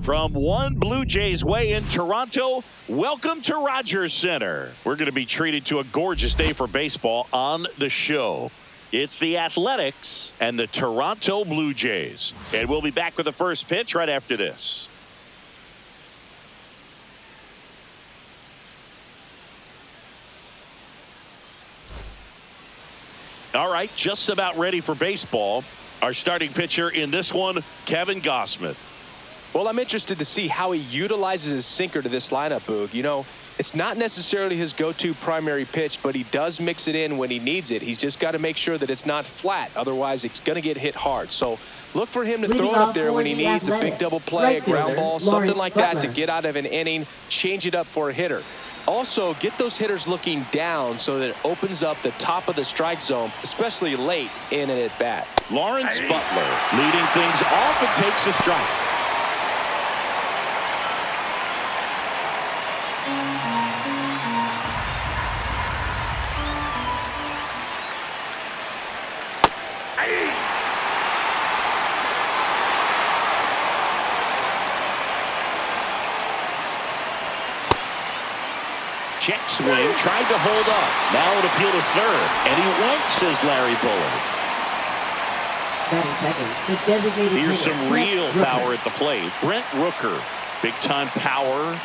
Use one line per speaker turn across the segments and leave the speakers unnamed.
From one Blue Jays way in Toronto, welcome to Rogers Center. We're going to be treated to a gorgeous day for baseball on the show. It's the Athletics and the Toronto Blue Jays. And we'll be back with the first pitch right after this. All right, just about ready for baseball. Our starting pitcher in this one, Kevin Gausman.
Well, I'm interested to see how he utilizes his sinker to this lineup, Boog. You know, it's not necessarily his go-to primary pitch, but he does mix it in when he needs it. He's just got to make sure that it's not flat. Otherwise, it's going to get hit hard. So look for him to throw it up there when he needs a big double play, a ground ball, something like that to get out of an inning, change it up for a hitter. Also, get those hitters looking down so that it opens up the top of the strike zone, especially late in an at-bat.
Lawrence Butler leading things off and takes a strike. Check swing, tried to hold up. Now an appeal to third, and he went, says Larry Bullard.
The designated
Here's
hitter,
some real power at the plate. Brent Rooker, big time power.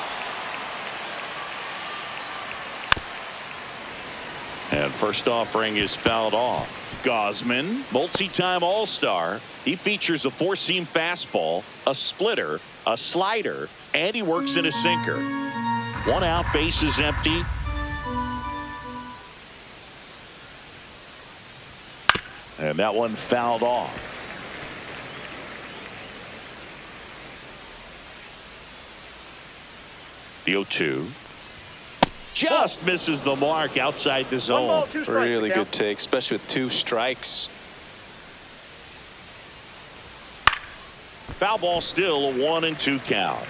And first offering is fouled off. Gausman, multi-time All-Star. He features a four-seam fastball, a splitter, a slider, and he works in a sinker. One out, bases empty. And that one fouled off. The 0-2. Just misses the mark outside the zone.
Really good take, especially with two strikes.
Foul ball still, a 1-2 count.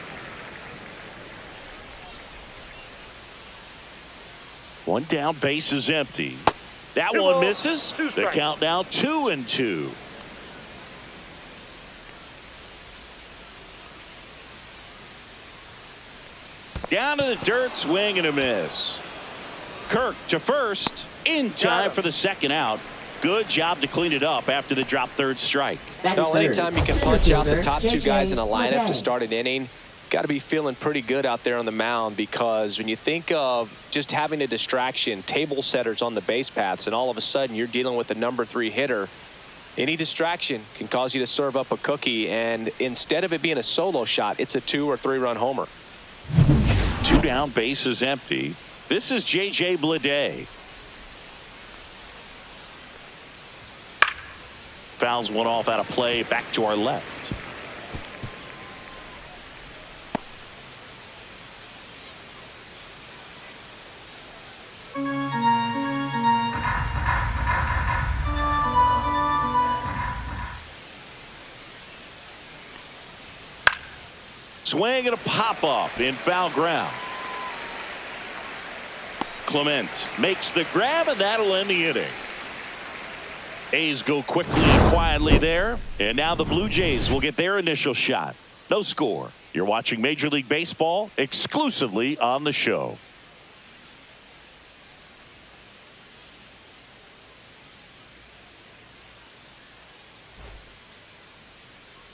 One down, base is empty. That one misses. The count now 2-2. Down to the dirt, swing and a miss. Kirk to first, in time for the second out. Good job to clean it up after the drop third strike.
Well, anytime you can punch out the top two guys in a lineup to start an inning, got to be feeling pretty good out there on the mound, because when you think of just having a distraction, table setters on the base paths, and all of a sudden you're dealing with the number 3 hitter, any distraction can cause you to serve up a cookie, and instead of it being a solo shot, it's a 2 or 3 run homer.
2 down, base is empty. This is J.J. Bleday. Fouls one off out of play, back to our left. Swing and a pop-up in foul ground. Clement makes the grab, and that'll end the inning. A's go quickly and quietly there, and now the Blue Jays will get their initial shot. No score. You're watching Major League Baseball exclusively on the show.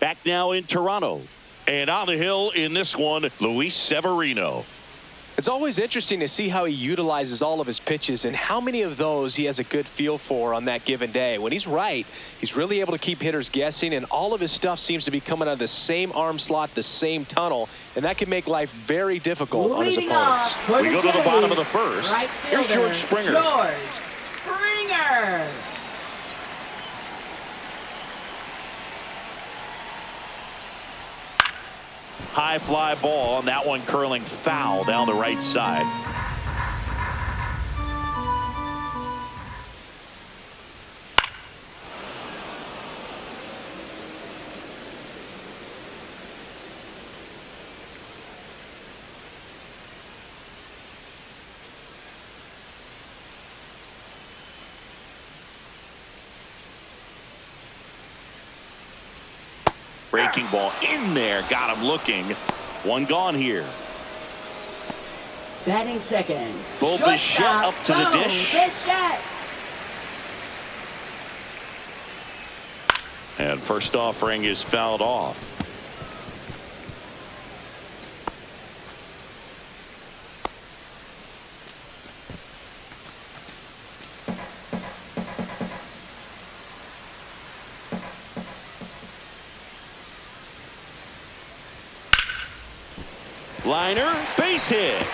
Back now in Toronto. And on the hill in this one, Luis Severino.
It's always interesting to see how he utilizes all of his pitches and how many of those he has a good feel for on that given day. When he's right, he's really able to keep hitters guessing, and all of his stuff seems to be coming out of the same arm slot, the same tunnel, and that can make life very difficult on his opponents.
We go to the bottom of the first. Here's George Springer.
George Springer.
High fly ball, and that one curling foul down the right side. Breaking ball in there. Got him looking. One gone here.
Batting second.
Bo Bichette up to the dish.
Bichette.
And first offering is fouled off. Liner, base hit.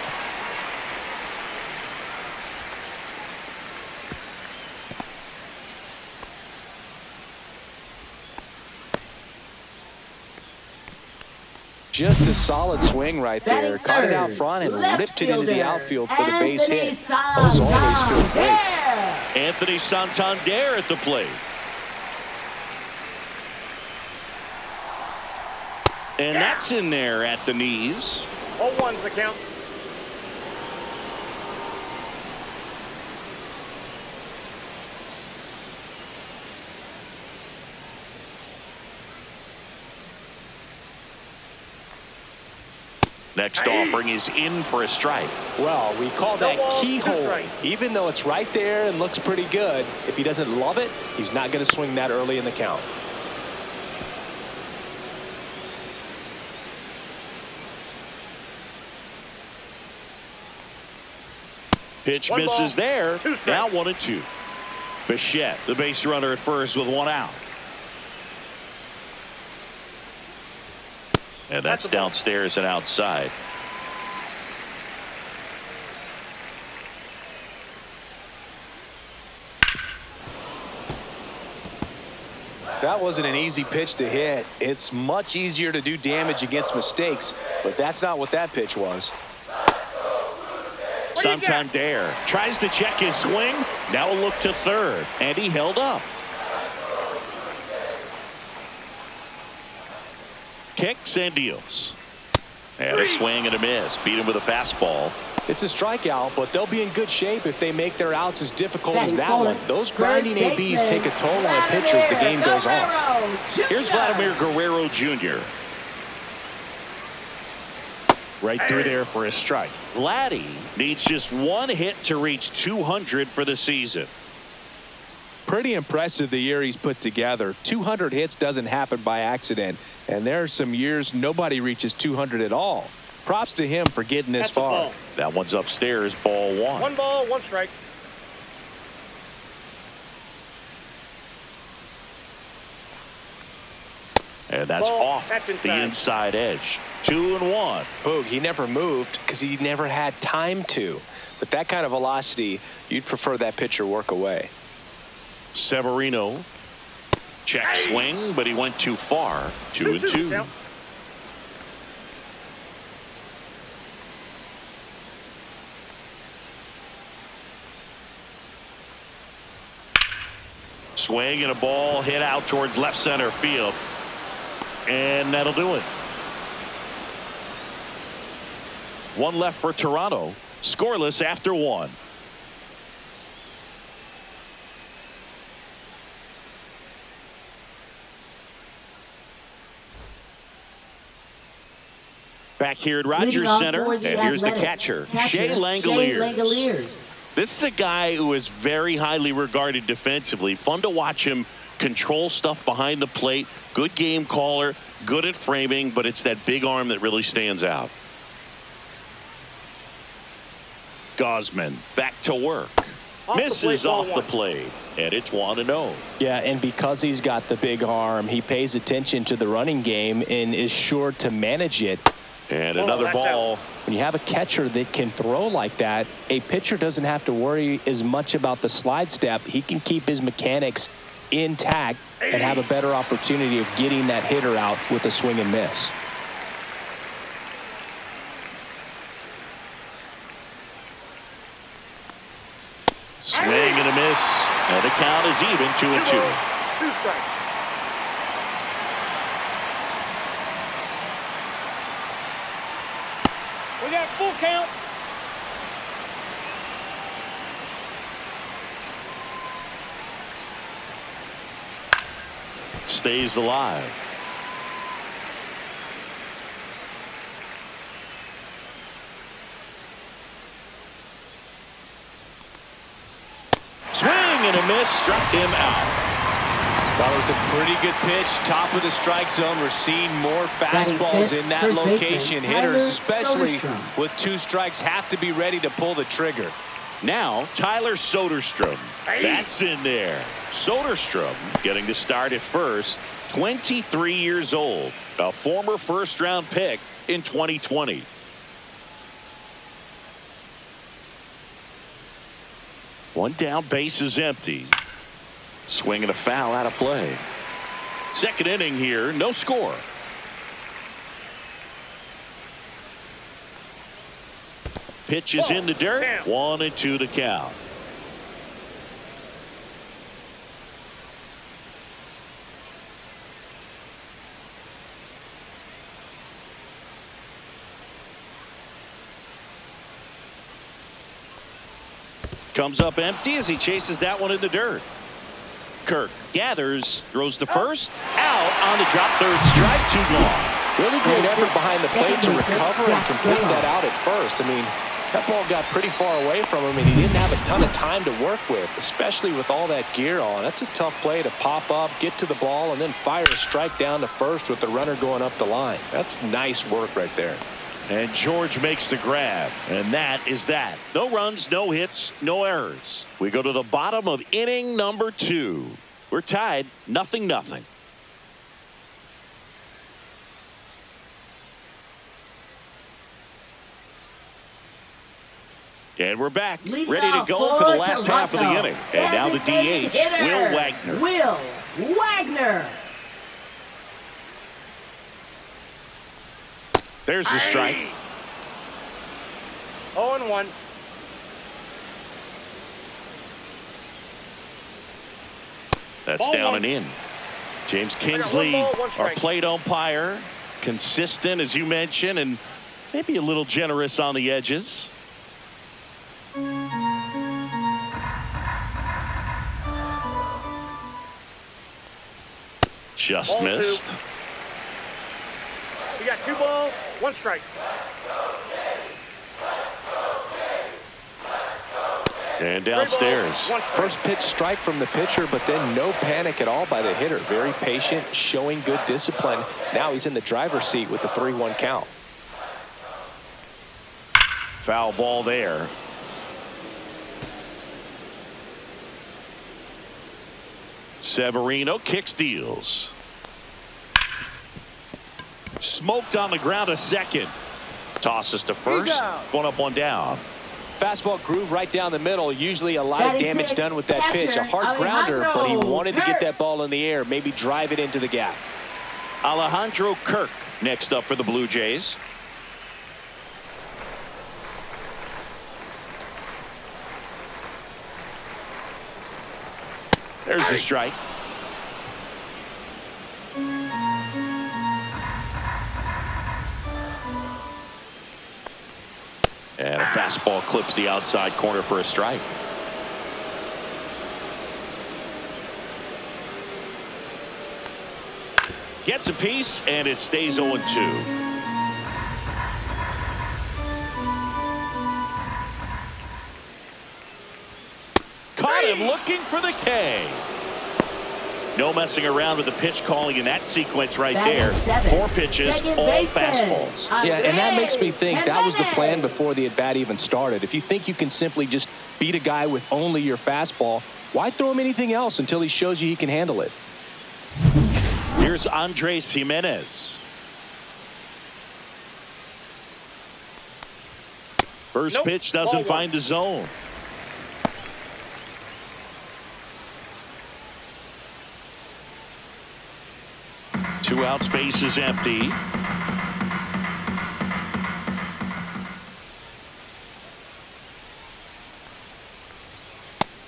Just a solid swing right there. Caught it out front and ripped it into the outfield for the base hit. Those always feel great.
Anthony Santander at the plate. And that's in there at the knees.
0-1's the count.
Next offering is in for a strike.
Well, we call that keyhole.
strike.
Even though it's right there and looks pretty good, if he doesn't love it, he's not going to swing that early in the count.
Pitch
One
misses
ball,
there.
2 strikes.
Now 1-2. Bichette, the base runner at first with one out. And that's
That's a ball.
downstairs and outside.
That wasn't an easy pitch to hit. It's much easier to do damage against mistakes, but that's not what that pitch was.
Santander tries to check his swing. Now a look to third. And he held up. Kicks and deals. And a swing and a miss. Beat him with a fastball.
It's a strikeout, but they'll be in good shape if they make their outs as difficult as that
Batting
one.
fourth,
Those
first
grinding ABs
baseman,
take a toll on a pitcher as the game goes on.
Here's Vladimir Guerrero Jr. Right through there for a strike. Vladdy needs just one hit to reach 200 for the season.
Pretty impressive the year he's put together. 200 hits doesn't happen by accident, and there are some years nobody reaches 200 at all. Props to him for getting this
That's a
far.
ball.
That one's upstairs, ball one.
1 ball, 1 strike.
And that's
Ball.
off
That's
the
inside.
inside edge. 2-1.
Boog, he never moved because he never had time to. With that kind of velocity, you'd prefer that pitcher work away.
Severino. Check swing, but he went too far.
2-2
2-2.
count.
Swing and a ball hit out towards left center field. And that'll do it. One left for Toronto. Scoreless after one. Back here at Rogers
Leading off
Center,
for
and here's the
Athletics.
catcher, Shea Langoliers. This is a guy who is very highly regarded defensively. Fun to watch him control stuff behind the plate. Good game caller, good at framing, but it's that big arm that really stands out. Gosman back to work. Misses off the plate, and it's 1-0.
Yeah, and because he's got the big arm, he pays attention to the running game and is sure to manage it.
And another
that's
ball.
out.
When you have a catcher that can throw like that, a pitcher doesn't have to worry as much about the slide step. He can keep his mechanics intact and have a better opportunity of getting that hitter out with a swing and miss.
Swing and a miss. And the count is even, 2-2.
2 strikes. We got full count.
Stays alive. and a miss, struck him out.
That was a pretty good pitch, top of the strike zone. We're seeing more fastballs in that location. Hitters, especially with 2 strikes, have to be ready to pull the trigger.
Now, Tyler Soderstrom. That's in there. Soderstrom getting to start at first, 23 years old, a former first-round pick in 2020. One down, base is empty. Swing and a foul out of play. Second inning here, no score. Pitch is in the dirt. 1-2 to count. Comes up empty as he chases that one in the dirt. Kirk gathers, throws to first, out on the drop, third strike, 2 gone.
Really great effort behind the plate to recover and complete that out at first. I mean, that ball got pretty far away from him, and he didn't have a ton of time to work with, especially with all that gear on. That's a tough play to pop up, get to the ball, and then fire a strike down to first with the runner going up the line. That's nice work right there.
And George makes the grab, and that is that. No runs, no hits, no errors. We go to the bottom of inning number 2. We're tied, 0-0. And we're back, ready to go for the last half of the inning. And now the DH, Will Wagner.
Will Wagner.
There's the strike.
0-1.
That's
Ball
down
1.
and in. James
one
Kinsley,
ball, one
our
strike.
plate umpire, consistent as you mentioned, and maybe a little generous on the edges. Just
Ball 2.
missed.
We got 2 balls, 1 strike.
And downstairs.
1
First pitch strike from the pitcher, but then no panic at all by the hitter. Very patient, showing good discipline. Now he's in the driver's seat with the 3-1 count.
Foul ball there. Severino kicks, deals. Smoked on the ground to second. Tosses to first. One up, one down.
Fastball groove right down the middle. Usually a lot of damage done with that pitch. A hard
Catcher,
grounder, but he
Alejandro
wanted to get
Kirk.
that ball in the air, maybe drive it into the gap.
Alejandro Kirk next up for the Blue Jays. There's the strike. And a fastball clips the outside corner for a strike. Gets a piece, and it stays 0-2. Caught him looking for the K. No messing around with the pitch calling in that sequence right there. 4 pitches, all fastballs.
Yeah, and that makes me think that was the plan before the at-bat even started. If you think you can simply just beat a guy with only your fastball, why throw him anything else until he shows you he can handle it?
Here's Andres Jimenez. First pitch doesn't find the zone. Two out, space is empty.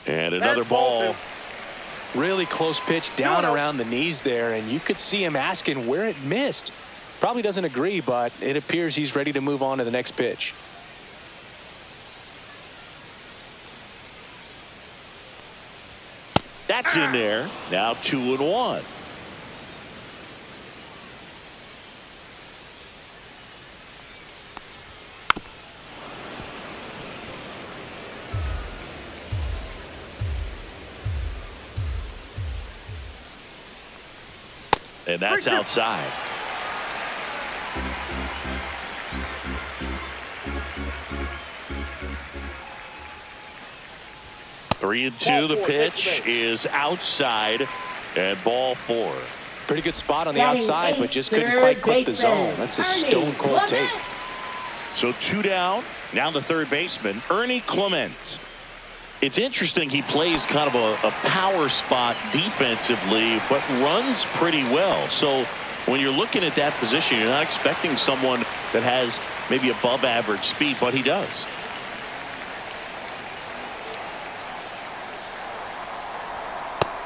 And another ball.
Really close pitch down around the knees there, and you could see him asking where it missed. Probably doesn't agree, but it appears he's ready to move on to the next pitch.
That's in there. Now 2-1. And that's outside. Three and two. The pitch is outside, and ball 4.
Pretty good spot on the
Batting
outside, but
eighth,
just couldn't
third
quite clip the
baseman,
zone. That's a stone-cold take.
Clement.
So 2 down. Now the third baseman, Ernie Clement. It's interesting he plays kind of a power spot defensively, but runs pretty well. So when you're looking at that position, you're not expecting someone that has maybe above average speed, but he does.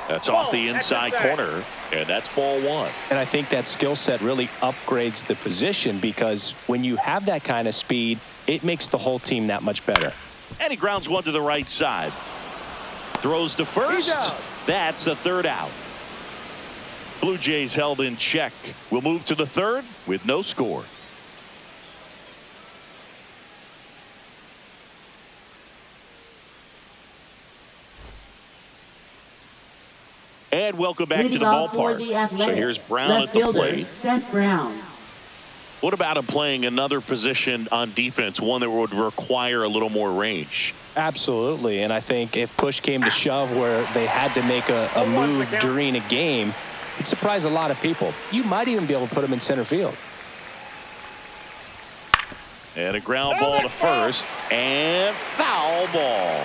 That's off the inside corner, and that's ball 1.
And I think that skill set really upgrades the position, because when you have that kind of speed, it makes the whole team that much better.
And he grounds one to the right side. Throws to first. That's the third out. Blue Jays held in check. We'll move to the third with no score. And welcome back to the ballpark. So here's Brown at the plate.
Seth Brown.
What about him playing another position on defense, one that would require a little more range?
Absolutely, and I think if push came to shove where they had to make a move during a game, it'd surprise a lot of people. You might even be able to put him in center field.
And a ground ball to first, and foul ball.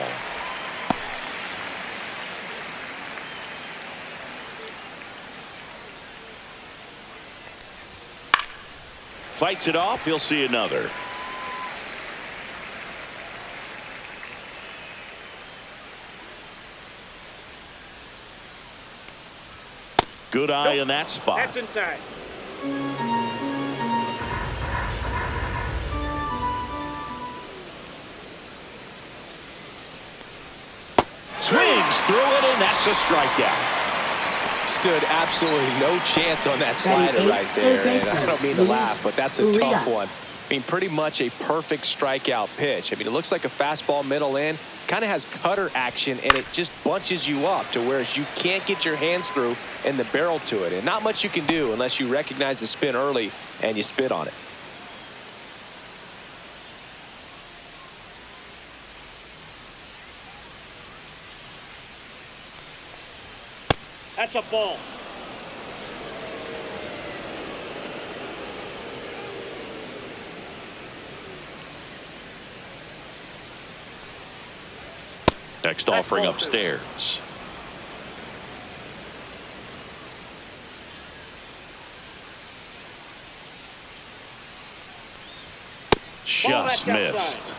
Fights it off. He'll see another. Good eye in that spot.
That's inside.
Swings through it, and that's a strikeout.
Stood absolutely no chance on that slider right there. And I don't mean to laugh, but that's a tough one. I mean, pretty much a perfect strikeout pitch. I mean, it looks like a fastball middle in, kind of has cutter action, and it just bunches you up to where you can't get your hands through and the barrel to it. And not much you can do unless you recognize the spin early and you spit on it.
That's a ball.
Next offering upstairs. Just missed.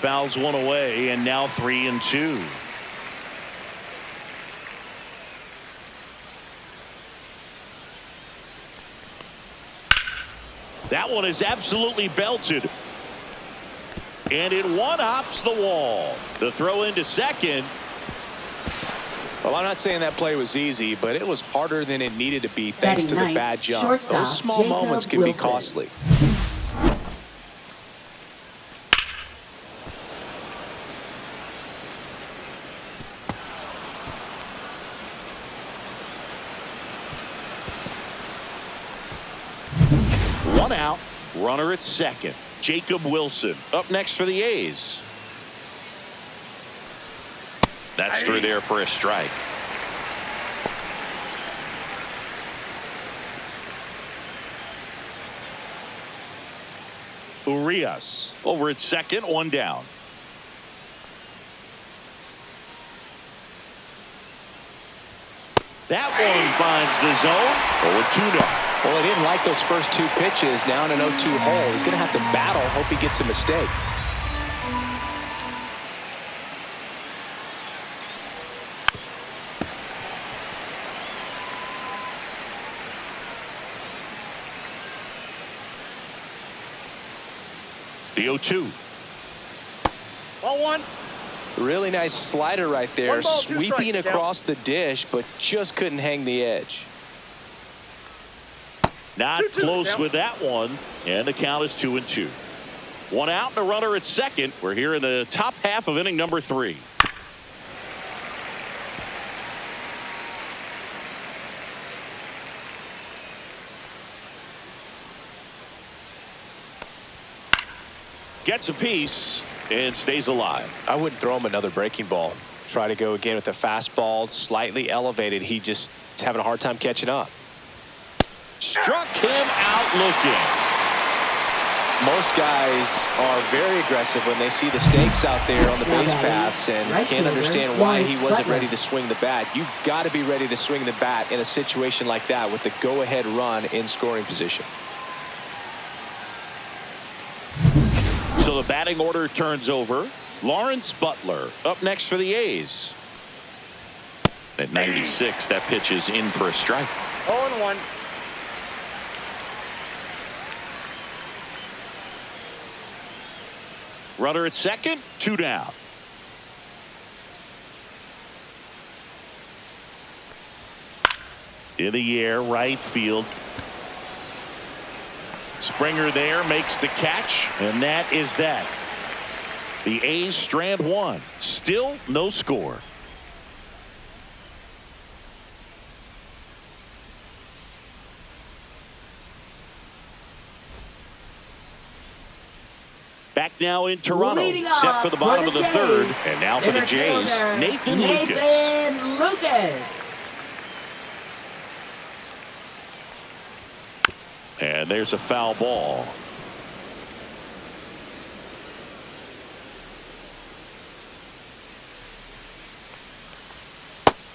Fouls one away, and now 3 and 2. That one is absolutely belted. And it one-hops the wall. The throw into second.
Well, I'm not saying that play was easy, but it was harder than it needed to be thanks to the bad jump. Those small moments can be costly.
One out, runner at second. Jacob Wilson up next for the A's. That's through there for a strike. Urias over at second, 1 down. That one finds the zone. 0-2 now.
Well, he didn't like those first 2 pitches. Now in an 0-2 hole, he's going to have to battle. Hope he gets a mistake.
The 0-2.
Ball 1.
Really nice slider right there.
1 ball, 2
Sweeping
strikes,
across the dish, but just couldn't hang the edge.
Not
2-2
close
count.
with that one, and the count is 2-2. One out and a runner at second. We're here in the top half of inning number 3. Gets a piece and stays alive.
I wouldn't throw him another breaking ball. Try to go again with the fastball, slightly elevated. He just is having a hard time catching up.
Struck him out looking.
Most guys are very aggressive when they see the stakes out there on the base paths and can't understand why he wasn't ready to swing the bat. You've got to be ready to swing the bat in a situation like that with the go-ahead run in scoring position.
So the batting order turns over. Lawrence Butler up next for the A's. At 96, that pitch is in for a strike.
0-1.
Runner at second, 2 down. In the air, right field. Springer there makes the catch, and that is that. The A's strand one. Still no score. Back now in Toronto, set for the bottom of the third, and now for the Jays, Nathan Lucas. And there's a foul ball.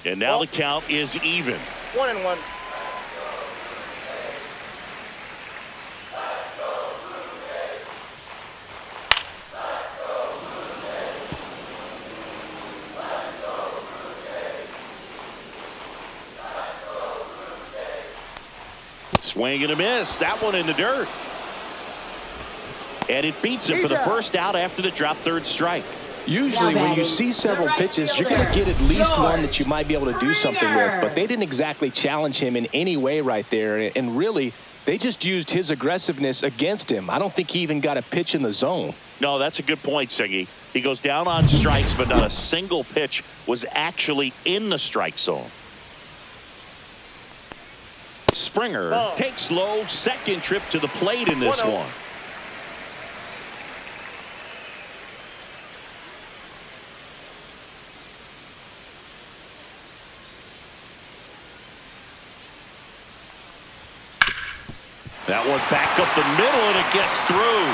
And now the count is even.
1-1.
Swing and a miss. That one in the dirt. And it beats him for the first out after the drop third strike.
Usually when you see several pitches, you're going to get at least one that you might be able to do something with. But they didn't exactly challenge him in any way right there. And really, they just used his aggressiveness against him. I don't think he even got a pitch in the zone.
No, that's a good point, Siggy. He goes down on strikes, but not a single pitch was actually in the strike zone. Springer takes low, second trip to the plate in this one. That one back up the middle, and it gets through.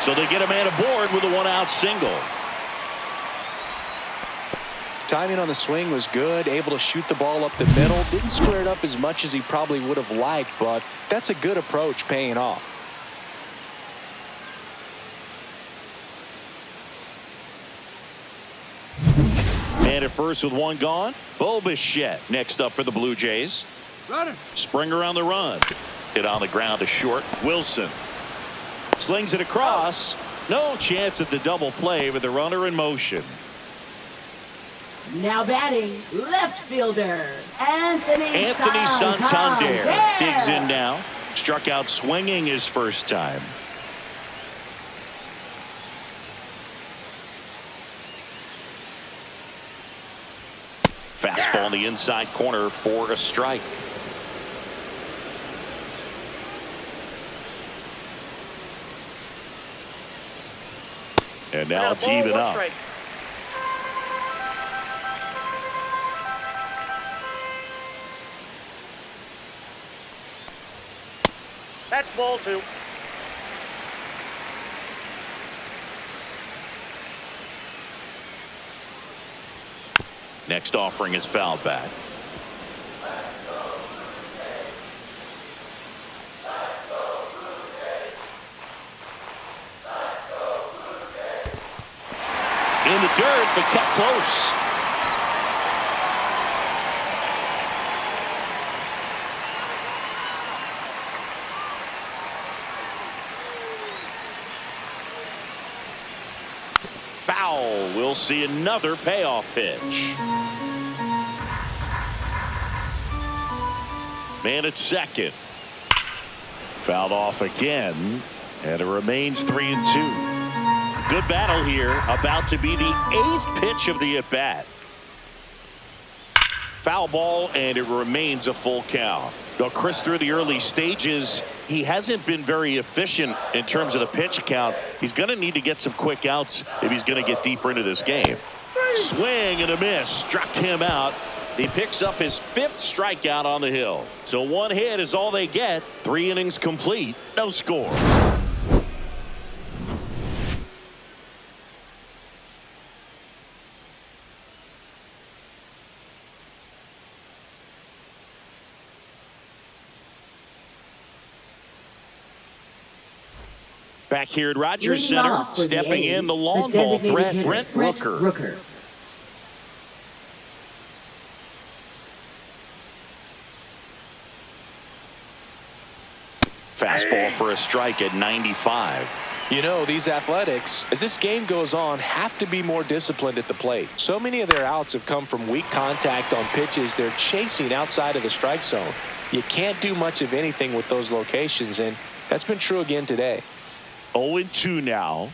So they get a man aboard with a one-out single.
Timing on the swing was good, able to shoot the ball up the middle. Didn't square it up as much as he probably would have liked, but that's a good approach paying off.
Man at first with one gone. Bo Bichette next up for the Blue Jays.
Runner.
Springer on the run. Hit on the ground to short. Wilson slings it across. No chance at the double play with the runner in motion.
Now batting, left fielder, Anthony
Santander digs in now. Struck out swinging his first time. Fastball in the inside corner for a strike. And now it's even up.
Strike. That's ball 2.
Next offering is fouled back. In the dirt, but kept close. Foul. We'll see another payoff pitch. Man at second. Fouled off again. And it remains 3-2. Good battle here. About to be the 8th pitch of the at-bat. Foul ball, and it remains a full count. Now, Chris, through the early stages, he hasn't been very efficient in terms of the pitch count. He's going to need to get some quick outs if he's going to get deeper into this game. Swing and a miss. Struck him out. He picks up his 5th strikeout on the hill. So 1 hit is all they get. 3 innings complete. No score. Back here at Rogers
Leading
Center,
off for the
stepping in
A's,
the long
the
ball
designated
threat,
hitter,
Brent
Brent
Rooker.
Rooker.
Fastball for a strike at 95.
You know, these Athletics, as this game goes on, have to be more disciplined at the plate. So many of their outs have come from weak contact on pitches they're chasing outside of the strike zone. You can't do much of anything with those locations, and that's been true again today.
0-2 now.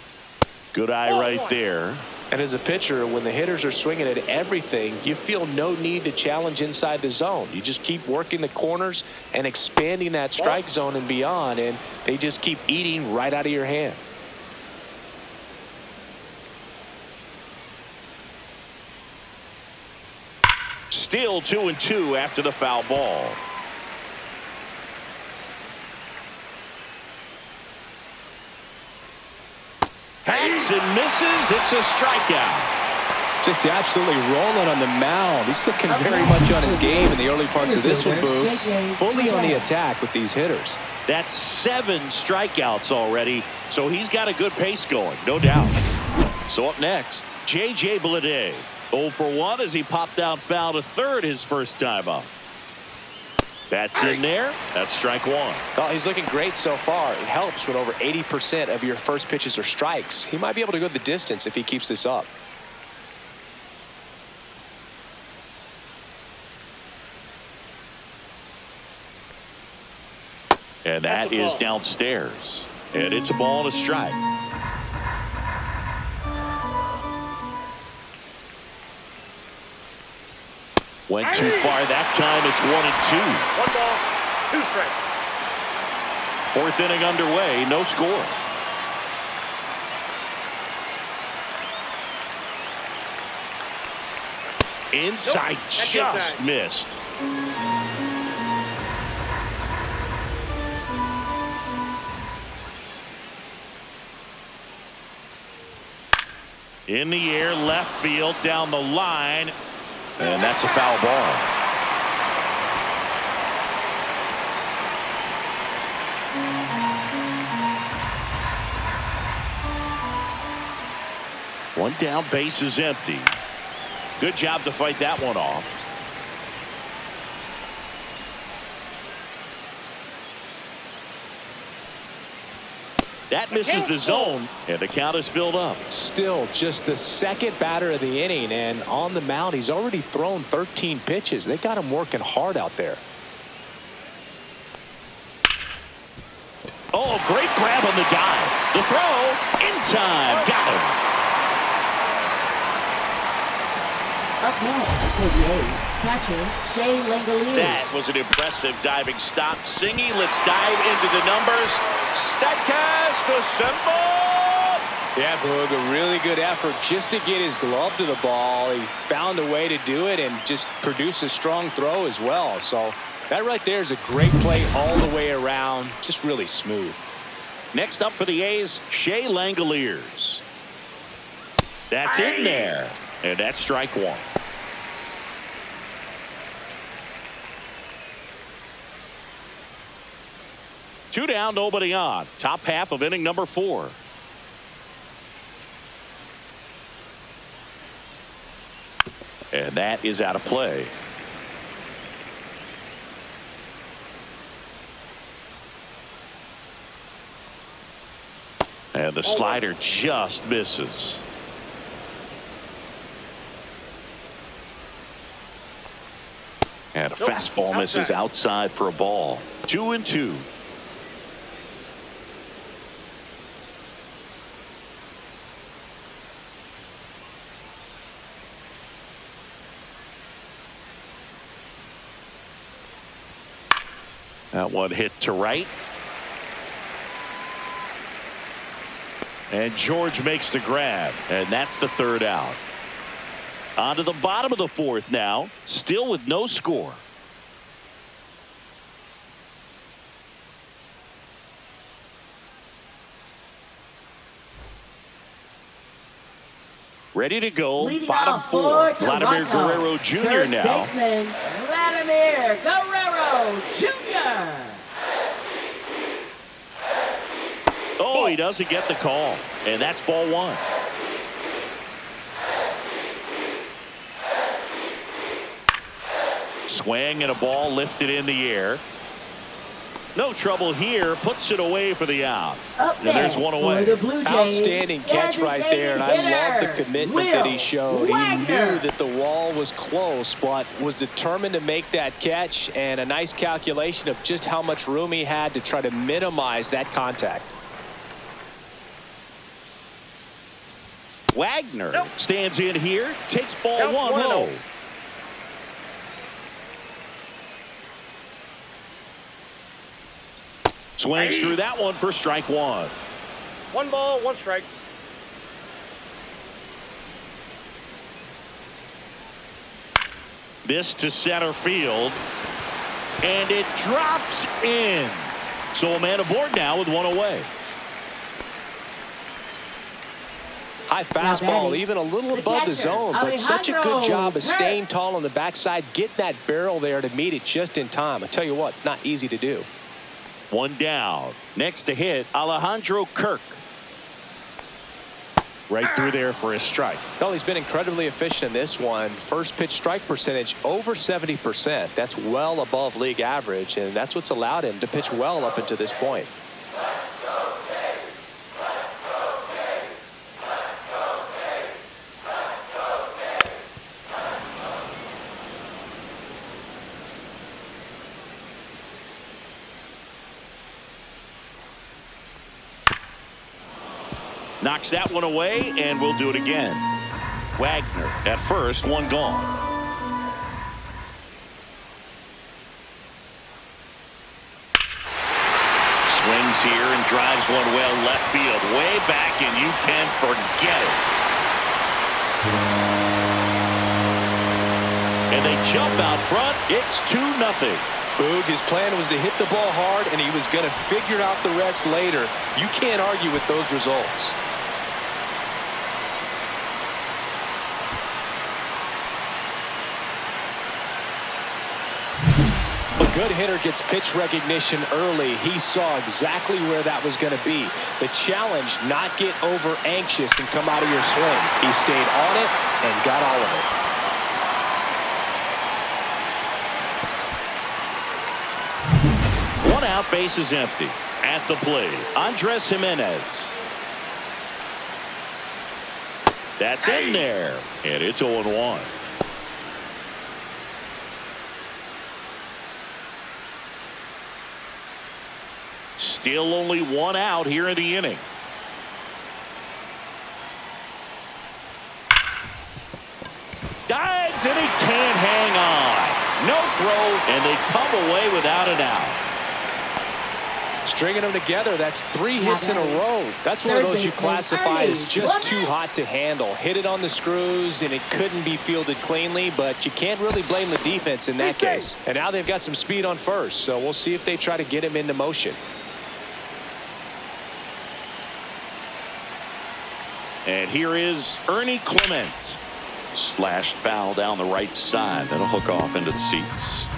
Good eye right there.
And as a pitcher, when the hitters are swinging at everything, you feel no need to challenge inside the zone. You just keep working the corners and expanding that strike zone and beyond, and they just keep eating right out of your hand.
Still 2-2 after the foul ball. Hacks and misses. It's a strikeout.
Just absolutely rolling on the mound. He's looking very much on his game in the early parts of this one, Boo. Fully on the attack with these hitters.
That's 7 strikeouts already, so he's got a good pace going, no doubt. So up next, J.J. Bleday. 0 for 1 as he popped out foul to third his first time up. That's in there. That's strike 1.
Oh, he's looking great so far. It helps when over 80% of your first pitches are strikes. He might be able to go the distance if he keeps this up.
And that is downstairs. And it's a ball and a strike. Went too far that time. It's
1 ball, 2 strikes.
4th inning underway. No score. Inside, just missed. In the air, left field, down the line, and that's a foul ball. One down, base is empty. Good job to fight that one off. That misses the zone, and the count is filled up.
Still just the 2nd batter of the inning, and on the mound, he's already thrown 13 pitches. They got him working hard out there.
Oh, great grab on the dive. The throw, in time, got him.
Up next for the A's, catcher Shea Langoliers.
That was an impressive diving stop. Singy, let's dive into the numbers. Statcast assemble.
Yeah, Boog, a really good effort just to get his glove to the ball. He found a way to do it and just produce a strong throw as well. So that right there is a great play all the way around. Just really smooth.
Next up for the A's, Shea Langoliers. That's in there. And that's strike 1. Two down, nobody on. Top half of inning number 4. And that is out of play. And the slider just misses. And a fastball misses outside for a ball. 2-2. That one hit to right. And George makes the grab, and that's the third out. On to the bottom of the fourth now, still with no score. Ready to go,
Leading
bottom
off
four.
for
Vladimir
Toronto,
Guerrero Jr.
first
now.
baseman, Vladimir Guerrero Jr.
Oh, he doesn't get the call, and that's ball one. Swing and a ball lifted in the air. No trouble here. Puts it away for the out.
Up
And there's
next
one
for
away.
the Blue Jays,
Outstanding catch right there, and I love the
designated
commitment
hitter,
that he showed. He
Wagner.
knew that the wall was close, but was determined to make that catch, and a nice calculation of just how much room he had to try to minimize that contact.
Wagner stands in here, takes ball
Count
1-0. Swings through that one for strike one.
1 ball, 1 strike.
This to center field, and it drops in. So a man aboard now with one away.
High fastball, even a little above the zone, but such a good job of staying tall on the backside, getting that barrel there to meet it just in time. I tell you what, it's not easy to do.
One down. Next to hit, Alejandro Kirk. Right through there for a strike.
Well, he's been incredibly efficient in this one. First pitch strike percentage over 70%. That's well above league average, and that's what's allowed him to pitch well up until this point.
Knocks that one away, and we'll do it again. Wagner at first, one gone. Swings here and drives one well left field, way back, and you can forget it. And they jump out front. It's 2-0.
Boog, his plan was to hit the ball hard, and he was going to figure out the rest later. You can't argue with those results. A good hitter gets pitch recognition early. He saw exactly where that was going to be. The challenge, not get over anxious and come out of your swing. He stayed on it and got all of it.
One out, base is empty. At the plate, Andres Jimenez. That's in there, and it's 0-1. Still only one out here in the inning. Dives, and he can't hang on. No throw, and they come away without an out.
Stringing them together, that's 3 hits in a row. That's one of those you classify as just too hot to handle. Hit it on the screws, and it couldn't be fielded cleanly, but you can't really blame the defense in that case. And now they've got some speed on first, so we'll see if they try to get him into motion.
And here is Ernie Clement. Slashed foul down the right side. That'll hook off into the seats.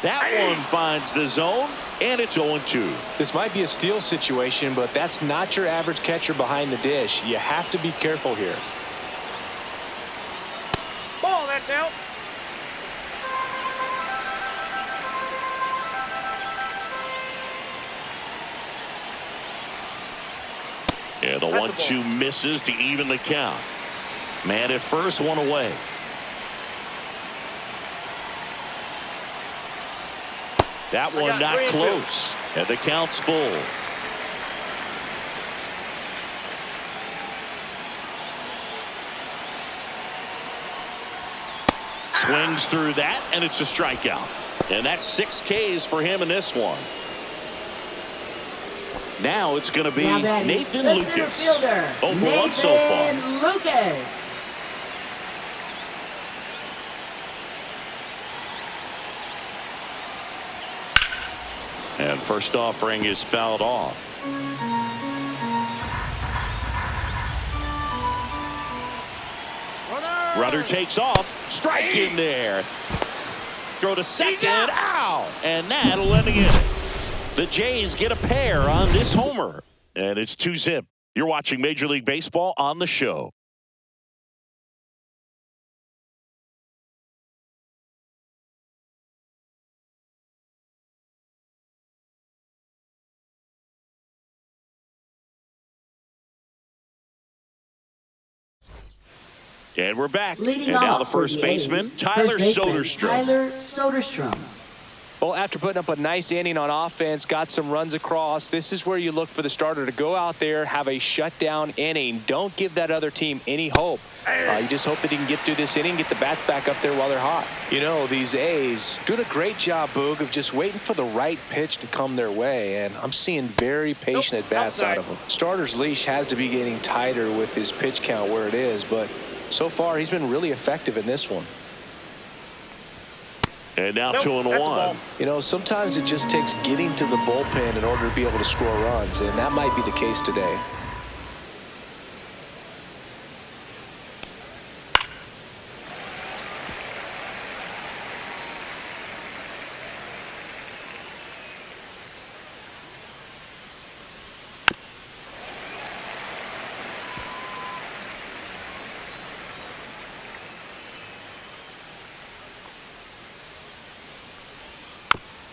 That one finds the zone, and it's 0-2.
This might be a steal situation, but that's not your average catcher behind the dish. You have to be careful here.
Ball, that's out.
Yeah, the 1-2 misses to even the count. Man at first, one away. That one not close. And the count's full. Swings through that, and it's a strikeout. And that's 6 Ks for him in this one. Now it's going to be Nathan Lucas. 0 for 1 so far.
Nathan Lucas.
And first offering is fouled off. Runner takes off. Strike in there. Throw to second. Ow! And that'll end the inning. The Jays get a pair on this homer. And it's 2-zip. You're watching Major League Baseball on the show. And we're back.
Leading
and now
off
the first
for
baseman,
A's,
Tyler Soderstrom.
Tyler Soderstrom.
Well, after putting up a nice inning on offense, got some runs across, this is where you look for the starter to go out there, have a shutdown inning. Don't give that other team any hope. You just hope that he can get through this inning, get the bats back up there while they're hot. You know, these A's doing a great job, Boog, of just waiting for the right pitch to come their way, and I'm seeing very patient at-bats out of them. Starter's leash has to be getting tighter with his pitch count where it is, but so far he's been really effective in this one.
And now 2-1.
You know, sometimes it just takes getting to the bullpen in order to be able to score runs, and that might be the case today.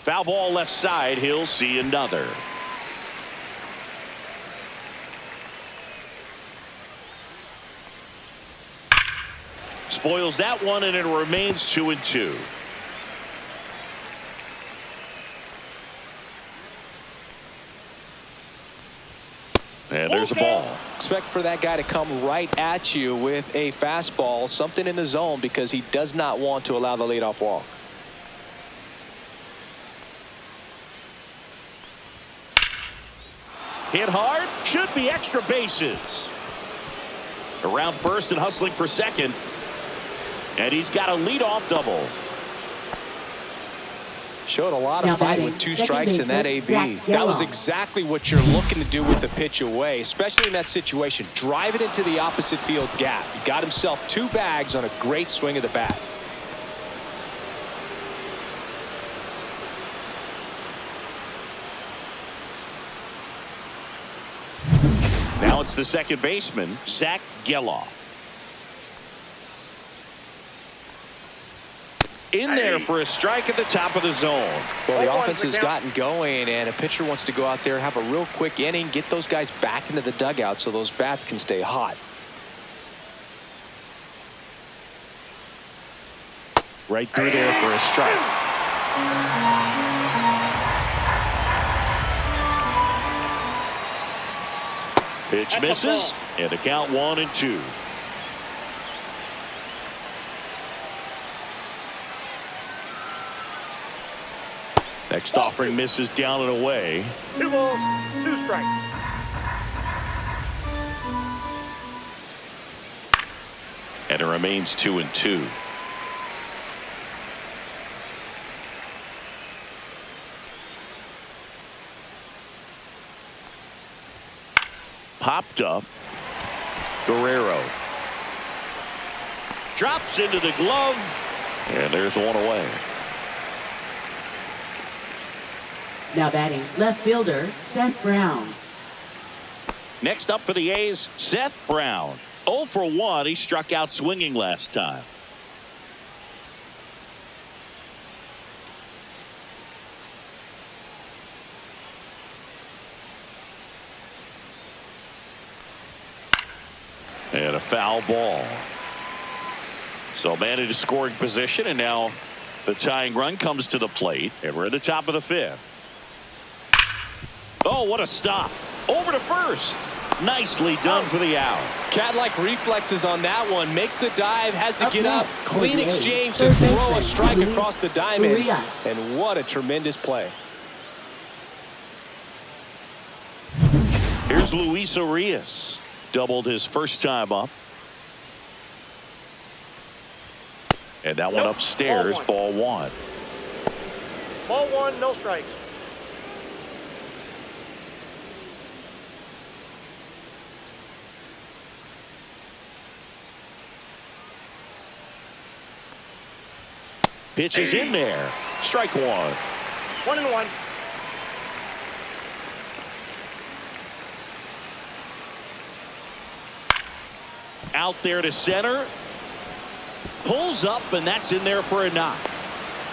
Foul ball left side. He'll see another. Spoils that one, and it remains 2-2. And there's a ball.
Expect for that guy to come right at you with a fastball, something in the zone, because he does not want to allow the leadoff walk.
Hit hard, should be extra bases. Around first and hustling for second. And he's got a leadoff double.
Showed a lot of fight with 2 strikes in that AB. That was exactly what you're looking to do with the pitch away, especially in that situation. Drive it into the opposite field gap. He got himself 2 bags on a great swing of the bat.
Now it's the second baseman, Zach Geloff. In there for a strike at the top of the zone.
Well, the offense has gotten going, and a pitcher wants to go out there, have a real quick inning, get those guys back into the dugout so those bats can stay hot.
Right through there for a strike. Pitch misses, and the count 1-2. Next offering misses down and away.
2 balls, 2 strikes.
And it remains 2-2. Popped up. Guerrero drops into the glove, and there's one away.
Now batting, left fielder, Seth Brown.
Next up for the A's, Seth Brown. 0 for 1. He struck out swinging last time. And a foul ball. So man into scoring position, and now the tying run comes to the plate, and we're at the top of the 5th. Oh, what a stop. Over to first. Nicely done for the out.
Cat-like reflexes on that one. Makes the dive, has to get up.
next,
Clean
48.
exchange
Third
to throw a
baseman,
strike
Luis
across the diamond.
Urias.
And what a tremendous play.
Here's Luis Urias. Doubled his first time up. And that one upstairs, ball one.
Ball one, no strikes.
Pitch is in there. Strike one.
1-1.
Out there to center. Pulls up, and that's in there for a knock.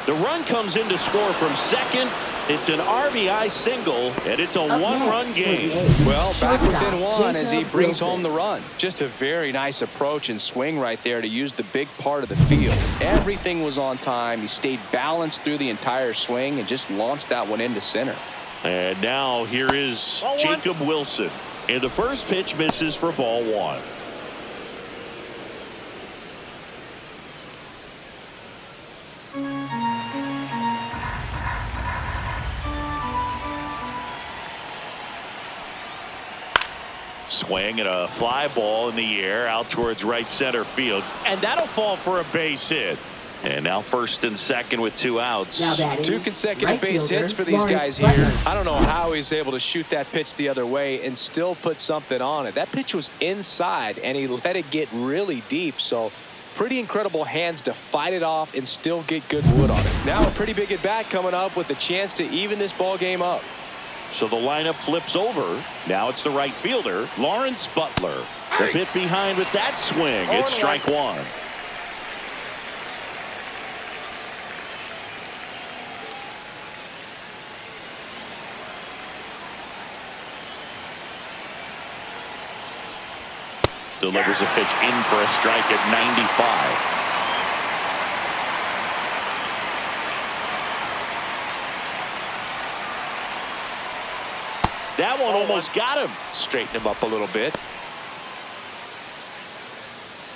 The run comes in to score from second. It's an RBI single, and it's a one-run game.
Well, back within one as he
Jacob
brings
Wilson.
home the run. Just a very nice approach and swing right there to use the big part of the field. Everything was on time. He stayed balanced through the entire swing and just launched that one into center.
And now here is
Ball one.
Jacob Wilson. And the first pitch misses for ball one. Swing and a fly ball in the air out towards right center field. And that'll fall for a base hit. And now first and second with two outs.
Now batting,
Two consecutive
right
base
fielder,
hits for these
Lawrence
guys here.
Butler.
I don't know how he's able to shoot that pitch the other way and still put something on it. That pitch was inside, and he let it get really deep. So pretty incredible hands to fight it off and still get good wood on it. Now a pretty big at bat coming up with a chance to even this ball game up.
So the lineup flips over. Now it's the right fielder, Lawrence Butler. The bit behind with that swing. It's strike one. Delivers a pitch in for a strike at 95. That one almost got him.
Straighten him up a little bit.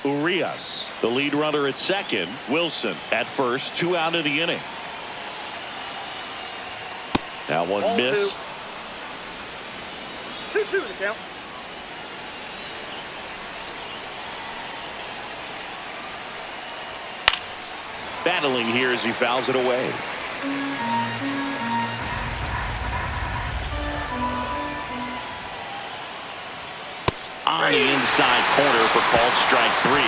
Urias, the lead runner at second. Wilson at first. 2 out of the inning. That one
Ball
missed.
2-2 to count.
Battling here as he fouls it away. On the inside corner for called strike 3.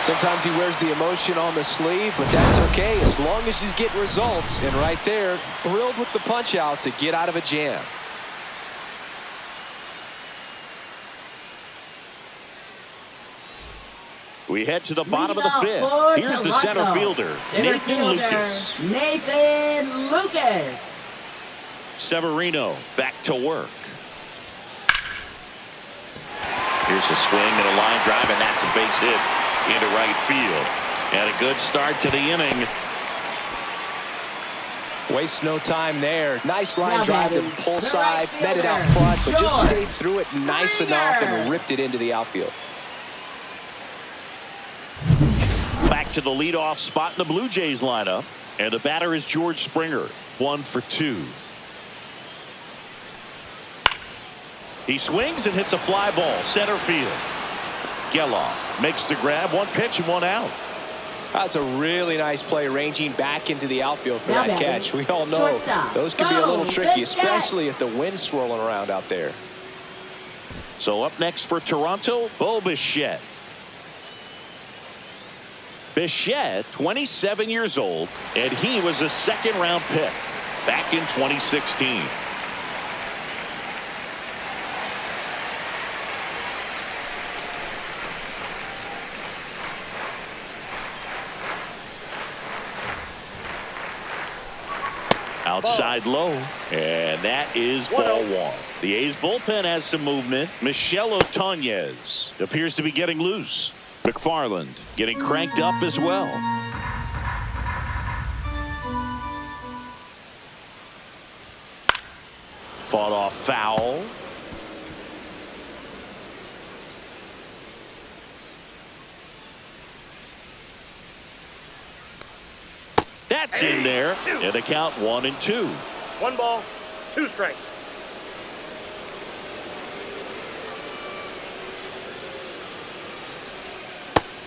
Sometimes he wears the emotion on the sleeve, but that's okay as long as he's getting results. And right there, thrilled with the punch out to get out of a jam.
We head to the bottom of the
Leadoff
fifth.
for
Here's the center
Toronto.
fielder,
Center
Nathan
fielder,
Lucas.
Nathan Lucas.
Severino back to work. Here's a swing and a line drive, and that's a base hit into right field. And a good start to the inning.
Waste no time there. Nice line
Now
drive to
batting,
pull
the
side,
right
met it out
fielder,
front, but just
George
stayed through it nice enough and
Springer.
ripped it into the outfield.
Back to the leadoff spot in the Blue Jays lineup. And the batter is George Springer. 1 for 2. He swings and hits a fly ball. Center field. Geloff makes the grab. 1 pitch and 1 out.
That's a really nice play ranging back into the outfield for
Now
that
batting,
catch. We all know
shortstop,
those can be a little
Bo
tricky,
Bichette.
especially if the wind's swirling around out there.
So up next for Toronto, Bo Bichette. Bichette, 27 years old, and he was a second-round pick back in 2016. Outside low, and that is ball 1. The A's bullpen has some movement. Michel Otonez appears to be getting loose. McFarland getting cranked up as well. Fought off foul. That's in there. And the count 1-2.
1 ball, 2 strikes.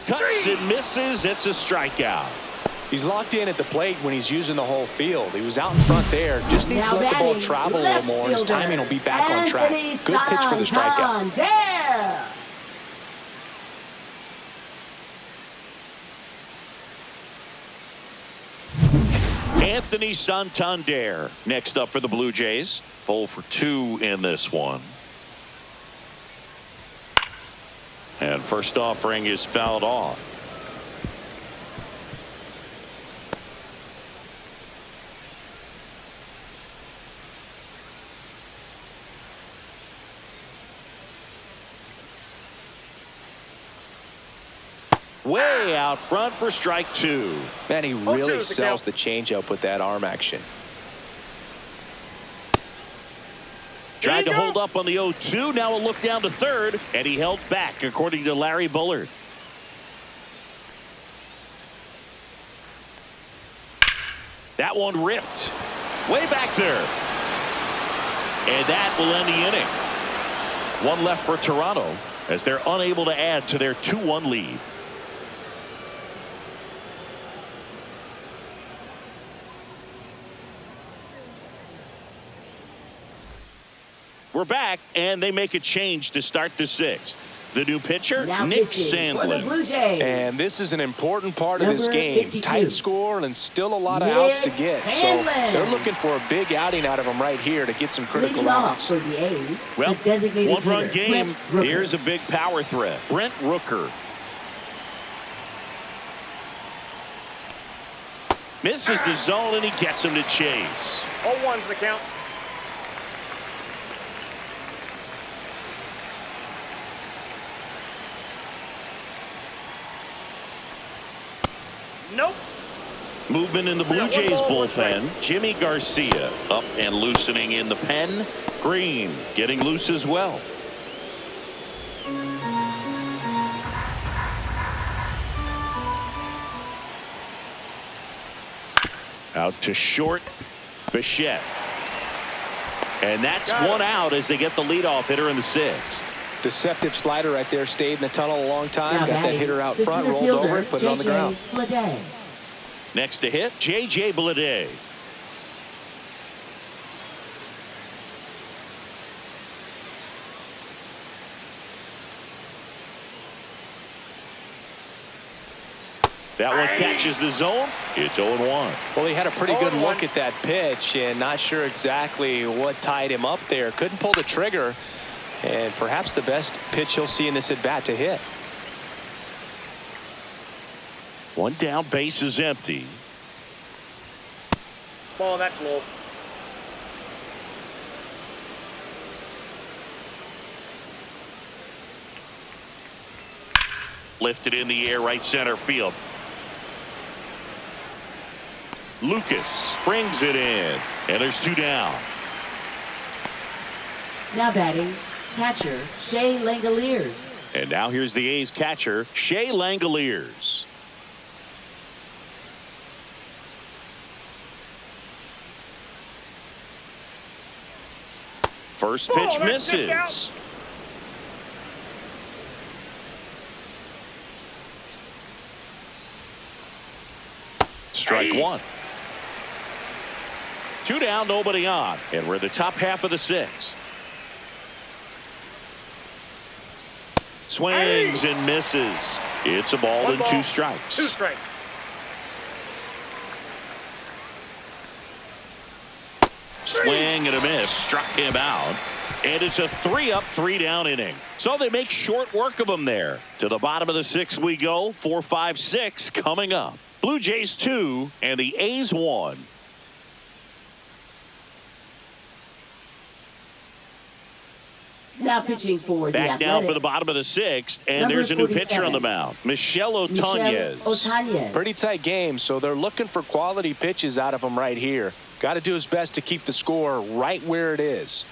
Cuts and misses. It's a strikeout.
He's locked in at the plate when he's using the whole field. He was out in front there. Just needs to
Now
let the ball
batting,
travel a
left
little more. His
fielder,
timing will be back on track. Good pitch for the strikeout.
Santander.
Anthony Santander next up for the Blue Jays. 0 for 2 in this one. And first offering is fouled off. Way out front for strike 2.
Man, he really
here's the
sells
count.
the changeup with that arm action.
Tried to
There you
hold
go.
up on the 0-2. Now a look down to third, and he held back, according to Larry Bullard. That one ripped. Way back there. And that will end the inning. One left for Toronto as they're unable to add to their 2-1 lead. We're back, and they make a change to start the 6th. The new pitcher,
Now
Nick
pitching for the
Sandlin.
Blue Jays.
And this is an important part of this
Number
game.
52.
Tight score and still a lot of
Nick
outs to get. So
Sandlin.
they're looking for a big outing out of him right here to get some critical
Leading off
outs.
for the A's,
Well,
the designated
one-run
hitter,
game.
Brent Rooker.
Here's a big power threat. Brent Rooker. Misses the zone, and he gets him to chase.
0-1's the count. Nope.
Movement in the Blue
Yeah, one
Jays
ball, one
bullpen. Jimmy Garcia up and loosening in the pen. Green getting loose as well. Out to short. Bichette. And that's
Got it.
one out as they get the leadoff hitter in the 6th.
Deceptive slider right there. Stayed in the tunnel a long time.
Now
Got that
batting,
hitter out
the
front.
center
Rolled
fielder,
over it. Put it on the
J.J.
ground.
Bleday.
Next to hit, J.J. Bleday. That one catches the zone. It's 0-1.
Well, he had a pretty good
0-1.
look at that pitch and not sure exactly what tied him up there. Couldn't pull the trigger, and perhaps the best pitch he'll see in this at bat to hit.
One down, base is empty.
Ball, that's low.
Lifted in the air, right center field. Lucas brings it in, and there's 2 down.
Now batting, catcher Shea Langoliers.
And now here's the A's catcher, Shea Langoliers. First pitch
Oh, that's kicked out.
misses. Strike 1. 2 down, nobody on. And we're in the top half of the 6th. Swings and misses. It's a ball
One
and
ball,
2 strikes.
2 strikes.
Swing and a miss. Struck him out. And it's a 3-up, 3-down inning. So they make short work of him there. To the bottom of the 6th we go. 4, 5, 6 coming up. Blue Jays 2 and the A's 1.
Now pitching for the
Back now
Athletics.
for the bottom of the 6th. And
Number
there's a new
47.
pitcher on the mound. Michelle
Michel
Otanez.
Otanez.
Pretty tight game, so they're looking for quality pitches out of him right here. Got to do his best to keep the score right where it is.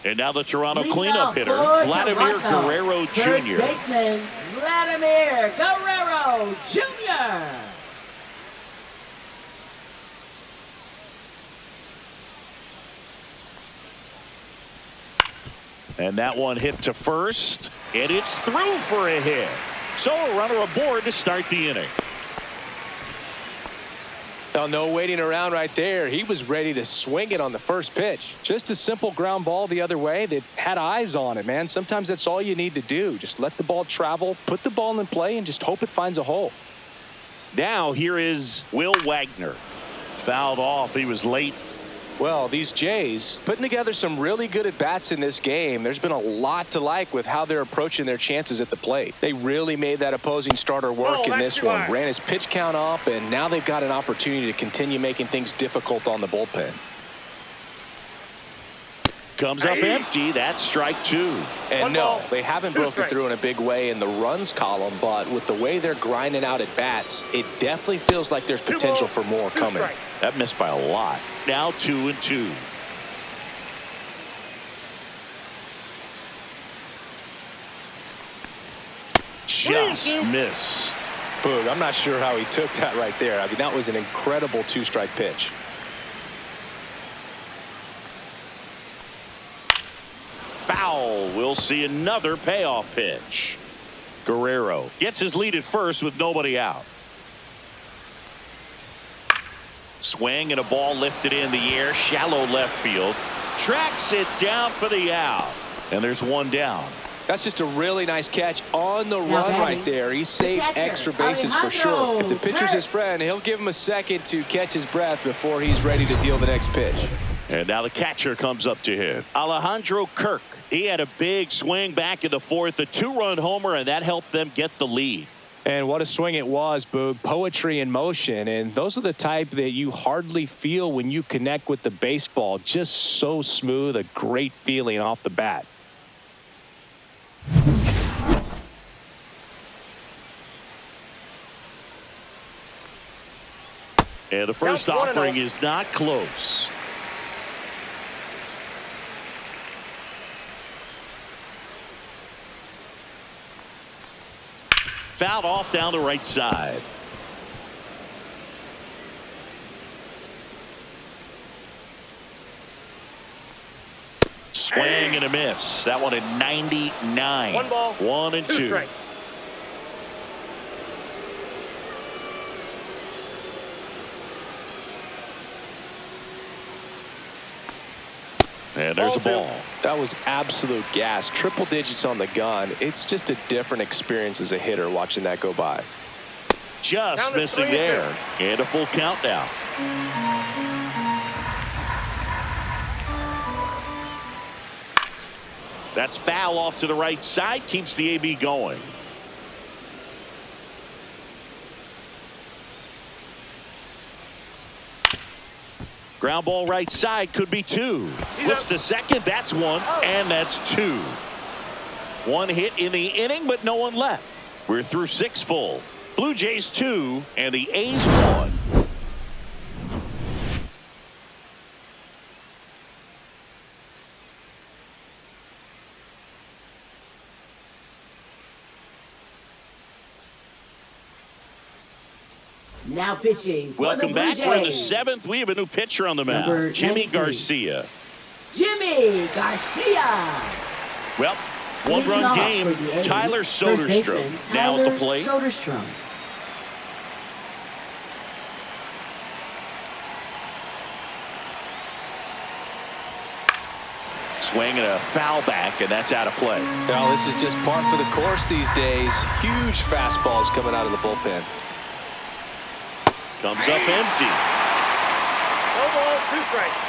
And now the Toronto
Leading
cleanup
off
hitter,
for
Vladimir
Toronto,
Guerrero
First
Jr.
baseman, Vladimir Guerrero Jr.
And that one hit to first, and it's through for a hit. So a runner aboard to start the inning.
Now, no waiting around right there. He was ready to swing it on the first pitch. Just a simple ground ball the other way that had eyes on it, man. Sometimes that's all you need to do. Just let the ball travel, put the ball in play, and just hope it finds a hole.
Now here is Will Wagner. Fouled off. He was late.
Well, these Jays putting together some really good at-bats in this game. There's been a lot to like with how they're approaching their chances at the plate. They really made that opposing starter work in this one. Ran his pitch count up, and now they've got an opportunity to continue making things difficult on the bullpen.
Comes up empty. That's strike two.
And no, they haven't broken through in a big way in the runs column, but with the way they're grinding out at bats, it definitely feels like there's potential for more coming.
That missed by a lot. Now 2-2. Just missed.
Boog, I'm not sure how he took that right there. I mean, that was an incredible two-strike pitch.
Foul. We'll see another payoff pitch. Guerrero gets his lead at first with nobody out. Swing and a ball lifted in the air. Shallow left field. Tracks it down for the out. And there's one down.
That's just a really nice catch on the run right there. He saved extra bases for sure. If the pitcher's his friend, he'll give him a second to catch his breath before he's ready to deal the next pitch.
And now the catcher comes up to him. Alejandro Kirk. He had a big swing back in the fourth, a two-run homer, and that helped them get the lead.
And what a swing it was, Boog. Poetry in motion. And those are the type that you hardly feel when you connect with the baseball. Just so smooth, a great feeling off the bat.
And the first offering is not close. Fouled off down the right side. Swing and a miss. That one at 99.
1 ball,
1-2.
2 strikes.
And there's a ball.
That was absolute gas. Triple digits on the gun. It's just a different experience as a hitter watching that go by.
Just missing there. And a full count now. That's foul off to the right side. Keeps the AB going. Ground ball right side, could be two. Flips to second, that's one, and that's two. One hit in the inning, but no one left. We're through 6 full. Blue Jays 2 and the A's 1.
Now pitching for
Welcome
the Blue
back.
Jays.
We're in the 7th. We have a new pitcher on the mound.
Number
Jimmy
93.
Garcia.
Jimmy Garcia.
Well,
Leading
one-run
off
game.
for the A's,
Tyler
first
Soderstrom
baseman,
now at the
Tyler
plate.
Soderstrom.
Swing and a foul back, and that's out of play.
Now, this is just par for the course these days. Huge fastballs coming out of the bullpen.
Comes up empty.
1 ball, 2 strikes.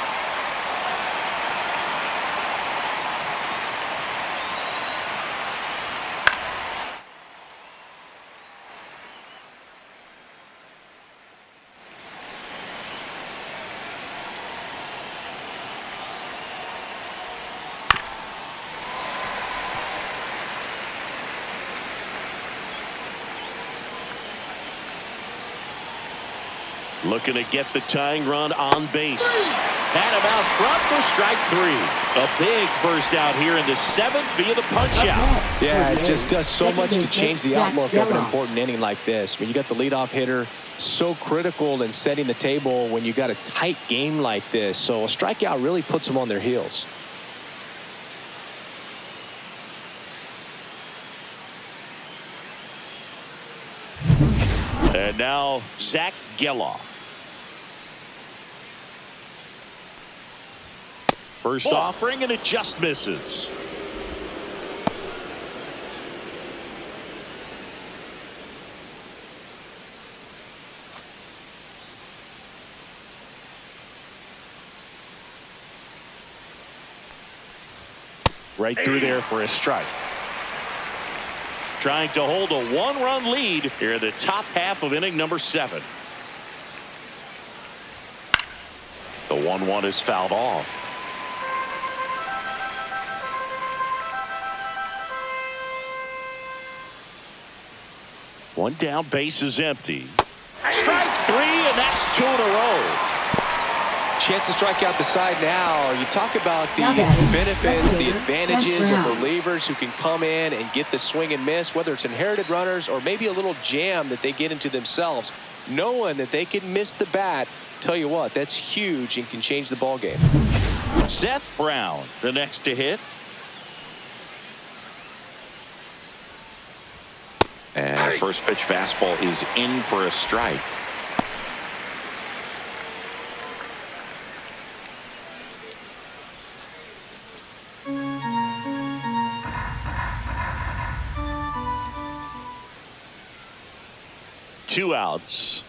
Looking to get the tying run on base. Had him out front for strike 3. A big first out here in the 7th via the punch out.
Yeah, it just does so much to change the outlook of an important inning like this. I mean, you got the leadoff hitter, so critical in setting the table when you got a tight game like this. So a strikeout really puts them on their heels.
And now Zach Geloff. First offering, and it just misses. Right through there for a strike. Trying to hold a 1-run lead here in the top half of inning number 7. The 1-1 is fouled off. One down, base is empty. Strike 3, and that's 2 in a row.
Chance to strike out the side now. You talk about the benefits, the advantages of relievers who can come in and get the swing and miss, whether it's inherited runners or maybe a little jam that they get into themselves. Knowing that they can miss the bat, tell you what, that's huge and can change the ball game.
Seth Brown, the next to hit. And first pitch fastball is in for a strike. Two outs.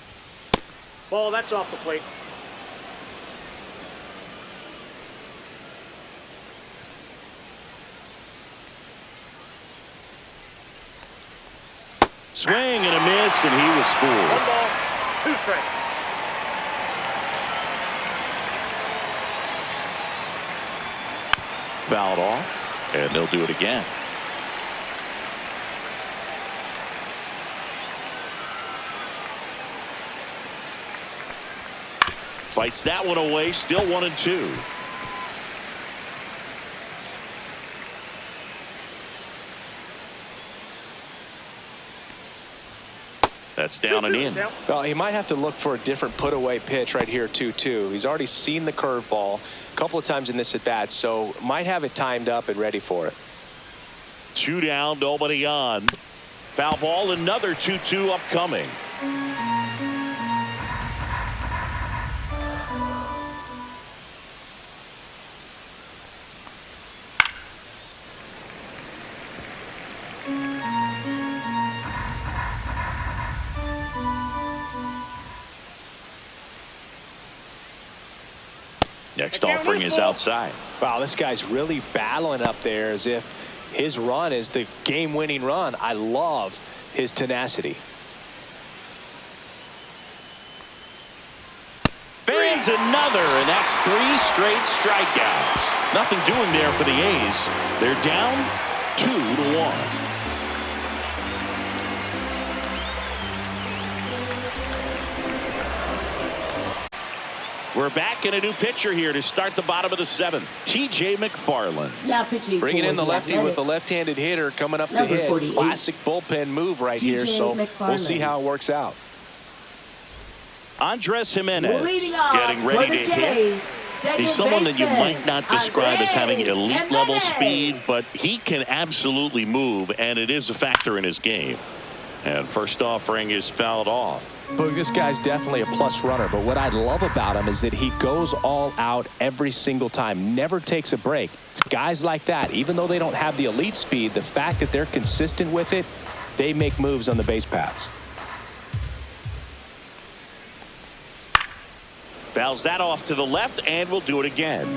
Ball, that's off the plate.
Swing and a miss, and he was fooled.
1 ball, 2 strikes.
Fouled off, and they'll do it again. Fights that one away, still 1-2. That's down and in.
Well, he might have to look for a different put-away pitch right here, 2-2. He's already seen the curveball a couple of times in this at-bat, so might have it timed up and ready for it.
2 down, nobody on. Foul ball, another 2-2 upcoming. Next offering is outside.
Wow, this guy's really battling up there as if his run is the game-winning run. I love his tenacity.
Fans another, and that's 3 straight strikeouts. Nothing doing there for the A's. They're down 2-1. We're back in a new pitcher here to start the bottom of the 7th. T.J. McFarland.
Now pitching
Bringing in the lefty with the
Athletics,
left-handed hitter coming up to
Number
hit.
48.
Classic bullpen move right here, so we'll see how it works out.
Andres Jimenez
leading off
getting ready
for the
to hit.
Jays, second
He's someone that you
baseman,
might not describe as having elite level
Jimenez.
speed, but he can absolutely move, and it is a factor in his game. And first offering is fouled off.
But this guy's definitely a plus runner, but what I love about him is that he goes all out every single time, never takes a break. It's guys like that, even though they don't have the elite speed, the fact that they're consistent with it, they make moves on the base paths.
Fouls that off to the left, and we'll do it again.